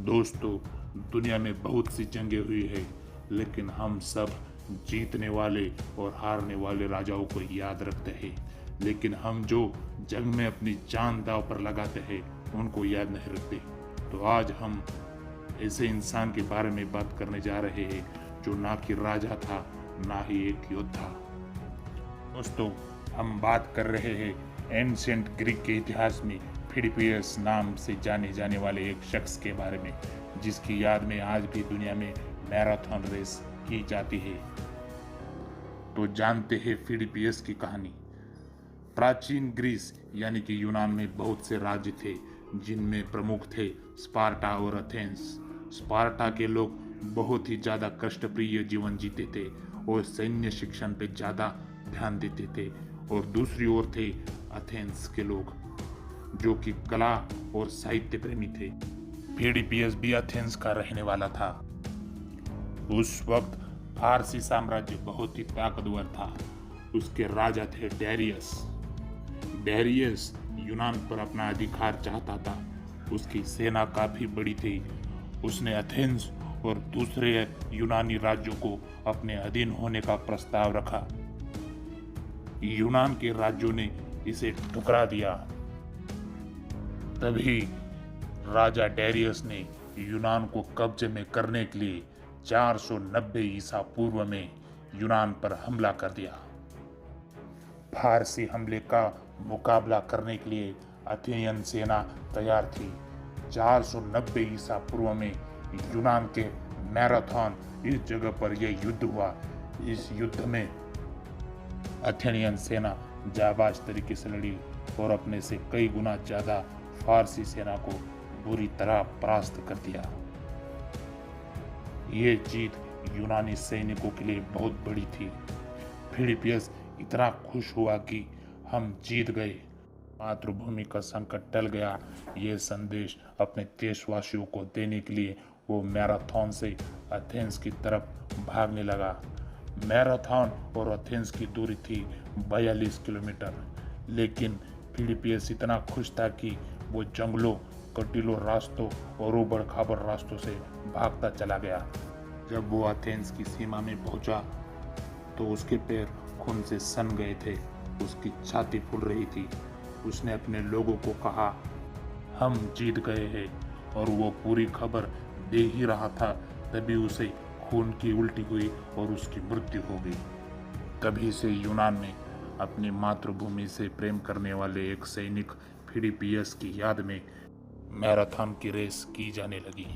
दोस्तों, दुनिया में बहुत सी जंगें हुई है, लेकिन हम सब जीतने वाले और हारने वाले राजाओं को याद रखते हैं। लेकिन हम जो जंग में अपनी जान दांव पर लगाते हैं उनको याद नहीं रखते। तो आज हम ऐसे इंसान के बारे में बात करने जा रहे हैं जो ना कि राजा था, ना ही एक योद्धा। दोस्तों, हम बात कर रहे हैं एंशिएंट ग्रीक के इतिहास में फिलिपियस नाम से जाने जाने वाले एक शख्स के बारे में, जिसकी याद में आज भी दुनिया में मैराथन रेस की जाती है। तो जानते हैं फिलिपियस की कहानी। प्राचीन ग्रीस यानी कि यूनान में बहुत से राज्य थे, जिनमें प्रमुख थे स्पार्टा और एथेंस। स्पार्टा के लोग बहुत ही ज़्यादा कष्टप्रिय जीवन जीते थे और सैन्य शिक्षण पे ज़्यादा ध्यान देते थे, और दूसरी ओर थे एथेंस के लोग जो कि कला और साहित्य प्रेमी थे। फिलिपियस भी एथेंस का रहने वाला था। उस वक्त फारसी साम्राज्य बहुत ही ताकतवर था। उसके राजा थे डेरियस। डेरियस यूनान पर अपना अधिकार चाहता था। उसकी सेना काफी बड़ी थी। उसने एथेंस और दूसरे यूनानी राज्यों को अपने अधीन होने का प्रस्ताव रखा। यूनान के राज्यों ने इसे ठुकरा दिया। तभी राजा डेरियस ने यूनान को कब्जे में करने के लिए 490 ईसा पूर्व में यूनान पर हमला कर दिया। फारसी हमले का मुकाबला करने के लिए अथेनियन सेना तैयार थी। 490 ईसा पूर्व में यूनान के मैराथन इस जगह पर यह युद्ध हुआ। इस युद्ध में अथेनियन सेना जाबाज तरीके से लड़ी और अपने से कई गुना ज्यादा फारसी सेना को बुरी तरह परास्त कर दिया। ये जीत यूनानी सैनिकों के लिए बहुत बड़ी थी। फिलिपियस इतना खुश हुआ कि हम जीत गए, मातृभूमि का संकट टल गया। ये संदेश अपने देशवासियों को देने के लिए वो मैराथन से एथेंस की तरफ भागने लगा। मैराथन और एथेंस की दूरी थी 42 किलोमीटर, लेकिन फिलिपियस इतना खुश था कि वो जंगलों, कटीलों रास्तों और उबड़ खाबड़ रास्तों से भागता चला गया। जब वो एथेंस की सीमा में पहुंचा तो उसके पैर खून से सन गए थे। उसकी छाती फूल रही थी। उसने अपने लोगों को कहा, हम जीत गए हैं, और वो पूरी खबर दे ही रहा था तभी उसे खून की उल्टी हुई और उसकी मृत्यु हो गई। तभी से यूनान में अपनी मातृभूमि से प्रेम करने वाले एक सैनिक फिलिपियस की याद में मैराथन की रेस की जाने लगी।